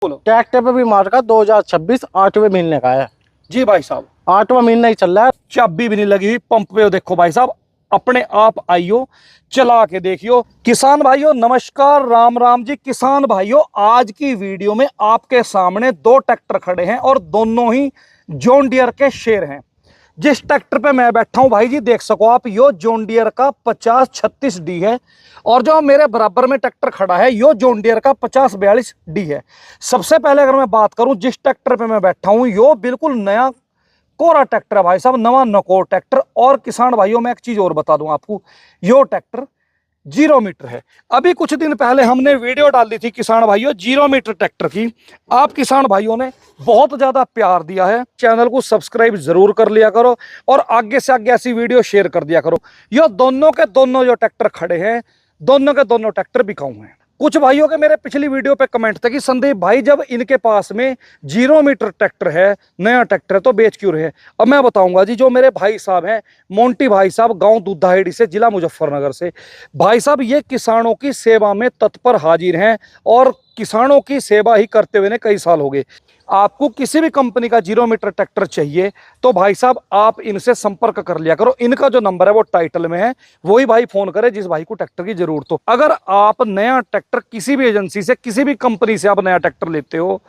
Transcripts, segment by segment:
बोलो। ट्रैक्टर पे भी मार्का 2026 8वें महीने का है जी भाई साहब, 8वां महीना ही चल रहा है। चाबी भी नहीं लगी हुई पंप पे। देखो भाई साहब, अपने आप आइयो, चला के देखियो। किसान भाइयों नमस्कार, राम राम जी। किसान भाइयों, आज की वीडियो में आपके सामने दो ट्रैक्टर खड़े हैं और दोनों ही जॉन डियर के शेर हैं। जिस ट्रैक्टर पे मैं बैठा हूं भाई जी, देख सको आप, यो जॉन डियर का 5036D है। और जो मेरे बराबर में ट्रैक्टर खड़ा है, यो जॉन डियर का 5042D है। सबसे पहले अगर मैं बात करूं जिस ट्रैक्टर पे मैं बैठा हूं, यो बिल्कुल नया कोरा ट्रैक्टर है भाई साहब, नवा नकोर ट्रैक्टर। और किसान भाइयों, मैं एक चीज और बता दूं आपको, यो ट्रैक्टर 0 मीटर है। अभी कुछ दिन पहले हमने वीडियो डाल दी थी किसान भाइयों 0 मीटर ट्रैक्टर की। आप किसान भाइयों ने बहुत ज्यादा प्यार दिया है, चैनल को सब्सक्राइब जरूर कर लिया करो और आगे से आगे ऐसी वीडियो शेयर कर दिया करो। ये दोनों के दोनों जो ट्रैक्टर खड़े हैं, दोनों के दोनों ट्रैक्टर बिकाऊ हैं। कुछ भाइयों के मेरे पिछली वीडियो पे कमेंट थे कि संदीप भाई, जब इनके पास में 0 मीटर ट्रैक्टर है, नया ट्रैक्टर है, तो बेच क्यों रहे हैं। अब मैं बताऊंगा जी। जो मेरे भाई साहब हैं, मोंटी भाई साहब, गांव दुधाहेड़ी से, जिला मुजफ्फरनगर से। भाई साहब ये किसानों की सेवा में तत्पर हाजिर हैं और किसानों की सेवा ही करते हुए कई साल हो गए। आपको किसी भी कंपनी का 0 मीटर ट्रैक्टर चाहिए तो भाई साहब आप इनसे संपर्क कर लिया करो। इनका जो नंबर है वो टाइटल में है, वही भाई फोन करे जिस भाई को ट्रैक्टर की जरूरत हो। अगर आप नया ट्रैक्टर किसी भी एजेंसी से, किसी भी कंपनी से आप नया ट्रैक्टर लेते हो,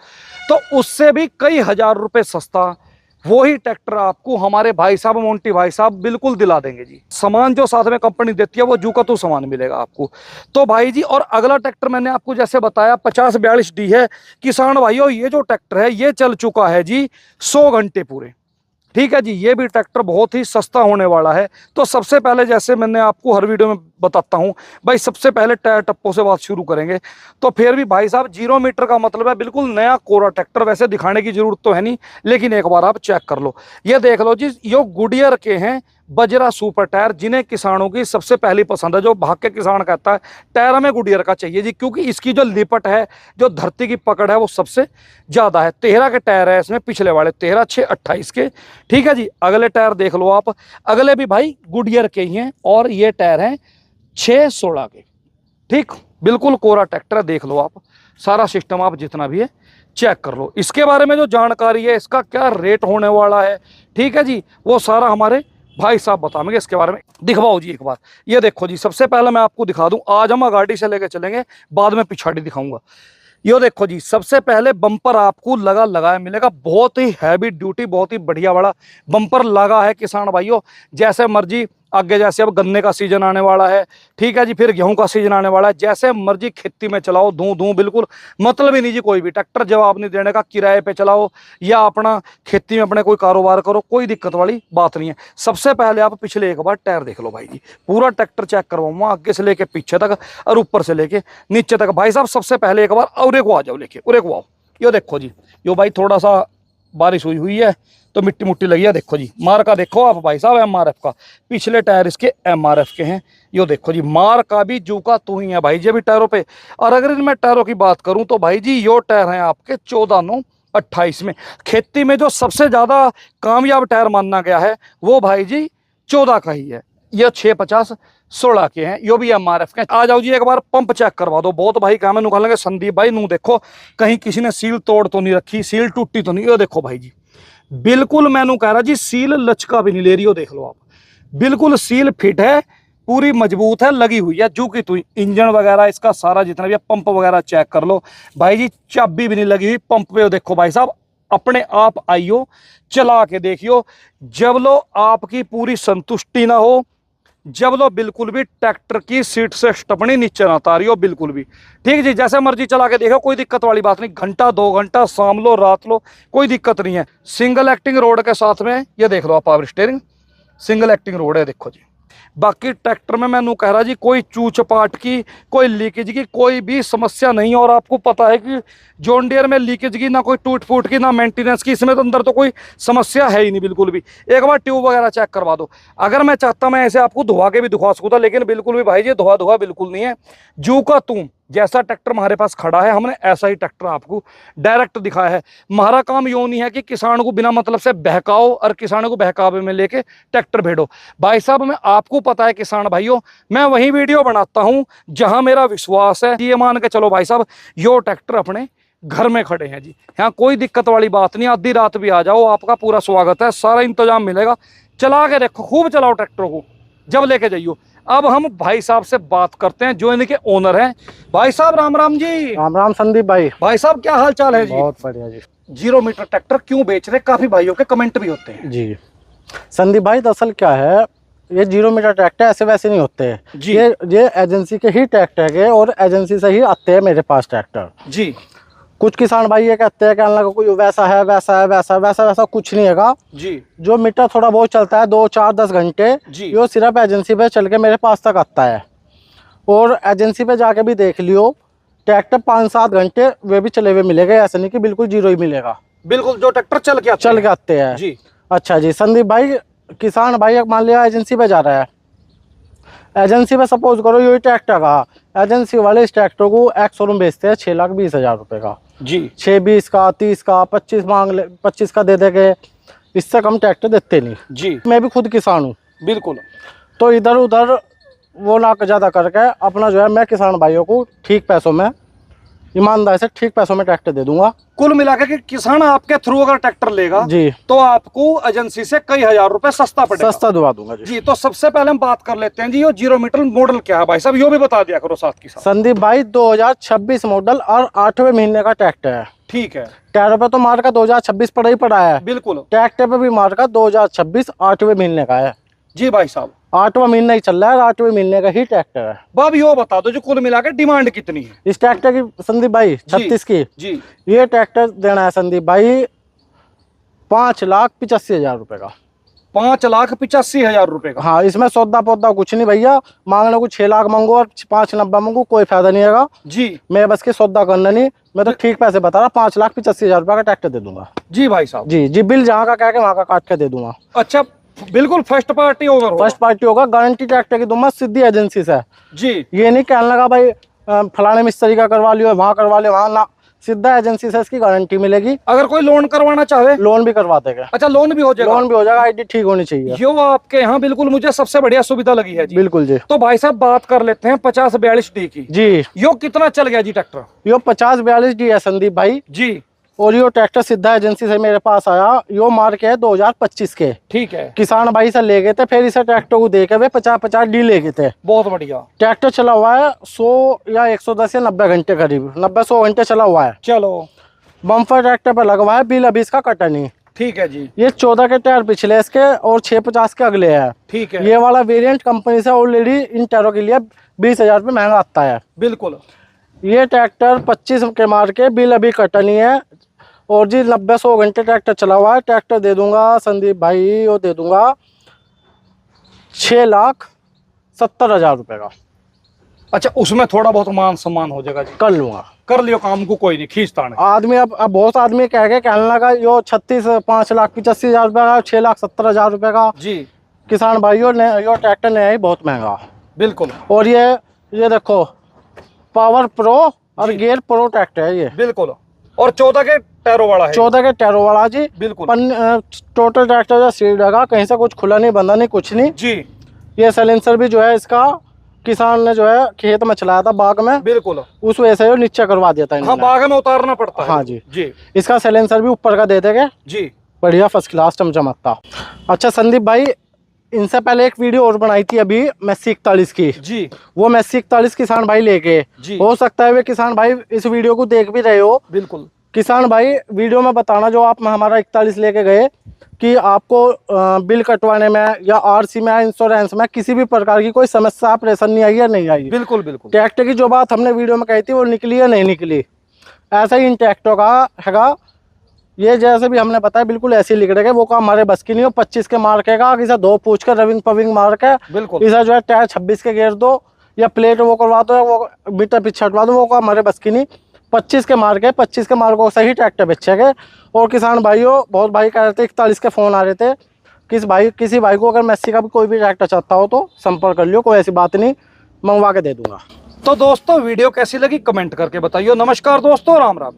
तो उससे भी कई हजार रुपए सस्ता वही ट्रैक्टर आपको हमारे भाई साहब, मोंटी भाई साहब, बिल्कुल दिला देंगे जी। सामान जो साथ में कंपनी देती है वो जू का तू सामान मिलेगा आपको। तो भाई जी, और अगला ट्रैक्टर मैंने आपको जैसे बताया 5042D है। किसान भाइयों, ये जो ट्रैक्टर है ये चल चुका है जी 100 घंटे पूरे। ठीक है जी, ये भी ट्रैक्टर बहुत ही सस्ता होने वाला है। तो सबसे पहले, जैसे मैंने आपको हर वीडियो में बताता हूं भाई, सबसे पहले टायर टप्पो से बात शुरू करेंगे। तो फिर भी भाई साहब 0 मीटर का मतलब है बिल्कुल नया कोरा ट्रैक्टर। वैसे दिखाने की जरूरत तो है नहीं, लेकिन एक बार आप चेक कर लो। ये देख लो जी, यो गुडियर के हैं बजरा सुपर टायर, जिन्हें किसानों की सबसे पहली पसंद है। जो भाग के किसान कहता है टायर हमें गुडियर का चाहिए जी, क्योंकि इसकी जो लिपट है, जो धरती की पकड़ है, वो सबसे ज्यादा है। 13 के टायर है इसमें, पिछले वाले 13, 6, 28 के। ठीक है जी, अगले टायर देख लो आप, अगले भी भाई गुडियर के ही हैं और ये टायर हैं 6, 16 के। ठीक, बिल्कुल कोरा ट्रैक्टर है, देख लो आप। सारा सिस्टम आप जितना भी है चेक कर लो। इसके बारे में जो जानकारी है, इसका क्या रेट होने वाला है, ठीक है जी, वो सारा हमारे भाई साहब बताएंगे। इसके बारे में दिखवाओ जी एक बार। ये देखो जी, सबसे पहले मैं आपको दिखा दूं, आज हम गाड़ी से लेके चलेंगे, बाद में पिछाड़ी दिखाऊंगा। यो देखो जी, सबसे पहले बम्पर आपको लगाया मिलेगा। बहुत ही हैवी ड्यूटी, बहुत ही बढ़िया बड़ा बम्पर लगा है किसान भाइयों। जैसे मर्जी आगे, जैसे अब गन्ने का सीजन आने वाला है, ठीक है जी, फिर गेहूं का सीजन आने वाला है, जैसे मर्जी खेती में चलाओ, धू धू बिल्कुल मतलब ही नहीं जी। कोई भी ट्रैक्टर जवाब नहीं देने का, किराए पे चलाओ या अपना खेती में अपने कोई कारोबार करो, कोई दिक्कत वाली बात नहीं है। सबसे पहले आप पिछले एक बार टायर देख लो भाई जी, पूरा ट्रैक्टर चेक करवाऊंगा आगे से लेके पीछे तक और ऊपर से लेके नीचे तक। भाई साहब सबसे पहले एक बार उरे को आ जाओ, लेके उरे को आओ। यो देखो जी, यो भाई थोड़ा सा बारिश हुई है तो मिट्टी मुट्टी लगी है। देखो जी, मार का देखो आप भाई साहब, MRF का। पिछले टायर इसके MRF के हैं। यो देखो जी, मार का भी जू का तू ही है भाई जी भी टायरों पे। और अगर इनमें टायरों की बात करूं तो भाई जी, यो टायर हैं आपके 14/9/28 में। खेती में जो सबसे ज्यादा कामयाब टायर माना गया है वो भाई जी 14 का ही है। ये 650/16 के हैं, यो भी MRF के। आ जाओ जी, एक बार पंप चेक करवा दो। बहुत भाई क्या मैं निकालेंगे संदीप भाई, नू देखो कहीं किसी ने सील तोड़ तो नहीं रखी, सील टूटी तो नहीं। यो देखो भाई जी, बिल्कुल मैंने कह रहा जी, सील लचका भी नहीं ले रही हो। देख लो आप, बिल्कुल सील फिट है, पूरी मजबूत है, लगी हुई है जू की तू। इंजन वगैरह इसका सारा जितना भी है, पंप वगैरह चेक कर लो भाई जी, चाबी भी नहीं लगी हुई पंप पे। देखो भाई साहब, अपने आप आइयो, चला के देखियो। जब लो आपकी पूरी संतुष्टि ना हो, जब लो बिल्कुल भी ट्रैक्टर की सीट से स्टपनी नीचे ना उतारी हो बिल्कुल भी। ठीक जी, जैसे मर्जी चला के देखो, कोई दिक्कत वाली बात नहीं। घंटा 2 घंटा, शाम लो रात लो, कोई दिक्कत नहीं है। सिंगल एक्टिंग रोड के साथ में ये देख लो आप, power steering single acting road है। देखो जी, बाकी ट्रैक्टर में मैं कह रहा जी, कोई चूच पाट की, कोई लीकेज की कोई भी समस्या नहीं। और आपको पता है कि जॉन डियर में लीकेज की ना कोई टूट फूट की, ना मेंटेनेंस की, इसमें तो अंदर तो कोई समस्या है ही नहीं बिल्कुल भी। एक बार ट्यूब वगैरह चेक करवा दो। अगर मैं चाहता मैं ऐसे आपको धुआ के भी दिखा सकूँ था, लेकिन बिल्कुल भी भाई जी धुआ बिल्कुल नहीं है। जू का तू जैसा ट्रैक्टर हमारे पास खड़ा है, हमने ऐसा ही ट्रैक्टर आपको डायरेक्ट दिखाया है। हमारा काम यूं नहीं है कि किसान को बिना मतलब से बहकाओ और किसानों को बहकावे में लेके ट्रैक्टर भेजो। भाई साहब, मैं आपको पता है किसान भाइयों, मैं वही वीडियो बनाता हूं जहां मेरा विश्वास है। ये मान के चलो भाई साहब, यो ट्रैक्टर अपने घर में खड़े हैं जी। यहाँ कोई दिक्कत वाली बात नहीं, आधी रात भी आ जाओ, आपका पूरा स्वागत है, सारा इंतजाम मिलेगा। चला के देखो, खूब चलाओ ट्रैक्टर को, जब लेके जाइयो। अब हम भाई साहब से बात करते हैं जो इनके ओनर हैं। भाई साहब राम राम जी। राम राम संदीप भाई। भाई साहब क्या हाल चाल है जी? बहुत बढ़िया जी। 0 मीटर ट्रैक्टर क्यों बेच रहे? काफी भाइयों के कमेंट भी होते हैं जी संदीप भाई, दरअसल क्या है, ये 0 मीटर ट्रैक्टर ऐसे वैसे नहीं होते हैं जी। ये एजेंसी के ही ट्रैक्टर है और एजेंसी से ही आते हैं मेरे पास ट्रैक्टर जी। कुछ किसान भाई ये कहते हैं कि अल्लाह का कोई वैसा है वैसा है वैसा कुछ नहीं है जी। जो मीटर थोड़ा बहुत चलता है 2 4 10 घंटे जी। ये सिर्फ एजेंसी पे चल के मेरे पास तक आता है। और एजेंसी पे जाके भी देख लियो, ट्रैक्टर 5-7 घंटे वे भी चले हुए मिलेगा, ऐसा नहीं कि बिल्कुल जीरो ही मिलेगा। बिल्कुल जो ट्रैक्टर चल के आते हैं जी। अच्छा जी संदीप भाई, किसान भाई मान लिया एजेंसी पे जा रहा है, एजेंसी पे सपोज करो ये ट्रैक्टर का एजेंसी वाले इस ट्रैक्टर को एक्स शोरूम बेचते हैं 6,20,000 रुपए का जी। 6-20 का 30 का 25 मांग ले, 25 का दे देंगे, इससे कम ट्रैक्टर देते नहीं जी। मैं भी खुद किसान हूँ, बिल्कुल। तो इधर उधर वो ना ज़्यादा करके अपना जो है मैं किसान भाइयों को ठीक पैसों में, ईमानदारी से ठीक पैसों में ट्रैक्टर दे दूंगा। कुल मिलाकर के किसान आपके थ्रू अगर ट्रैक्टर लेगा जी तो आपको एजेंसी से कई हजार रुपए सस्ता पड़ेगा। सस्ता दिवा दूंगा जी। जी। तो सबसे पहले हम बात कर लेते हैं जी, ये 0 मीटर मॉडल क्या है भाई साहब, ये भी बता दिया करो साथ के साथ। संदीप भाई 2026 मॉडल और 8वें महीने का ट्रैक्टर है। ठीक है। टायरों पे तो मार का 2026 पड़ा ही पड़ा है, बिल्कुल। ट्रैक्टर पे भी मार का 2026 8वें महीने का है जी भाई साहब। 8वां महीना ही चल रहा है, 8वें महीने का ही ट्रैक्टर है। बाब यो बता दो जो कुल मिलाकर डिमांड कितनी है इस ट्रैक्टर की संदीप भाई 36 की जी। ये ट्रैक्टर देना है संदीप भाई 5,85,000 रुपए का। 5,85,000 रुपए का। हाँ, इसमें सौदा पौदा कुछ नहीं भैया, मांगने को 6 लाख मांगो और 5,90,000 मांगो, कोई फायदा नहीं है जी। मैं बस के सौदा करना नहीं, मैं तो ठीक पैसे बता रहा, 5,85,000 रुपए का ट्रैक्टर दे दूंगा। जी भाई साहब। जी जी, बिल जहाँ का कह के वहाँ का काट के दे दूंगा। अच्छा, बिल्कुल first party owner first party होगा, गारंटी ट्रैक्टर की दूंगा सीधी एजेंसी से जी। ये नहीं कहने लगा भाई फलाने मिस्त्री का करवा लियो, वहाँ करवा लियो, वहाँ ना, सीधा एजेंसी से इसकी गारंटी मिलेगी। अगर कोई लोन करवाना चाहे लोन भी करवा देगा। अच्छा, लोन भी हो जाएगा? लोन भी हो जाएगा, आईडी ठीक होनी चाहिए। यो आपके यहाँ बिल्कुल मुझे सबसे बढ़िया सुविधा लगी है जी। बिल्कुल जी। तो भाई साहब बात कर लेते हैं 50-42D की जी। यो कितना चल गया जी ट्रैक्टर? यो 50-42D है संदीप भाई जी। और यो ट्रैक्टर सीधा एजेंसी से मेरे पास आया, यो मार के है 2025 के। ठीक है। किसान भाई से ले गए थे, फिर इसे ट्रैक्टर को दे के वे 50-50D ले गए थे। बहुत बढ़िया। ट्रैक्टर चला हुआ है 100 या 110 या 90 घंटे करीब, 90-100 घंटे चला हुआ है। चलो। बम्पर ट्रैक्टर पर लगवा है, बिल अभी इसका कटा नहीं। ठीक है जी। ये 14 के टायर पिछले इसके और 650 के अगले है। ठीक है। ये वाला वेरिएंट कंपनी से ऑलरेडी इन टायरों के लिए 20,000 रुपये महंगा आता है। बिल्कुल। ये ट्रैक्टर 25 के मार के, बिल अभी कटा नहीं है और जी 90-100 घंटे ट्रैक्टर चला हुआ है। ट्रैक्टर दे दूंगा संदीप भाई, वो दे दूंगा 6,70,000 रुपये का। अच्छा, उसमें थोड़ा बहुत मान सम्मान हो जाएगा जी? कर लूंगा, कर लियो काम को, कोई नहीं खींचता नहीं। आदमी अब बहुत आदमी कह के कहने लगा यो 5,85,000 रुपये का, 6,70,000 रुपये का। जी। किसान भाइयों ने यो ट्रैक्टर नया ही बहुत महंगा। बिल्कुल। और ये देखो पावर प्रो और गियर प्रो ट्रैक्टर है ये। बिल्कुल। और 14 के टायरों वाला है? 14 के टायरों वाला जी। बिल्कुल। टोटल ट्रैक्टर जो सीट है, कहीं से कुछ खुला नहीं, बंधा नहीं, कुछ नहीं जी। ये साइलेंसर भी जो है इसका किसान ने जो है खेत में चलाया था बाग में, बिल्कुल उस वजह से नीचे करवा दिया था हाँ, इन्होंने। बाग में उतारना पड़ता है। हाँ जी। जी। इसका साइलेंसर भी ऊपर का दे देंगे जी। बढ़िया फर्स्ट क्लास चमचमकता। अच्छा संदीप भाई, इनसे पहले एक वीडियो और बनाई थी अभी मैसी 41 की जी। वो मैसी 41 किसान भाई लेके, हो सकता है वे किसान भाई इस वीडियो को देख भी रहे हो। बिल्कुल। किसान भाई वीडियो में बताना जो आप हमारा 41 लेके गए कि आपको बिल कटवाने में या आरसी में, इंश्योरेंस में किसी भी प्रकार की कोई समस्या परेशानी आई या नहीं आई। बिल्कुल बिल्कुल। ट्रैक्टर की जो बात हमने वीडियो में कही थी वो निकली या नहीं निकली, ऐसा ही इन ट्रैक्टर का हैगा। ये जैसे भी हमने बताया बिल्कुल ऐसे ही लिख रहे वो काम हमारे बस की नहीं हो। 25 के मार के का किसी 2 पूछ कर रविंग पविंग मार के, बिल्कुल इसे जो है टायर 26 के घेर दो या प्लेट वो करवा दो या वो मीटर पीछे हटवा दो, वो काम हमारे बस की नहीं। 25 के मार के, 25 के मार को सही ट्रैक्टर बेचेंगे। और किसान भाइयों, बहुत भाई कह रहे थे 41 के फ़ोन आ रहे थे, किसी भाई को अगर मैसी का भी कोई भी ट्रैक्टर चाहता हो तो संपर्क कर लियो, कोई ऐसी बात नहीं, मंगवा के दे दूंगा। तो दोस्तों वीडियो कैसी लगी कमेंट करके बताइए। नमस्कार दोस्तों, राम राम।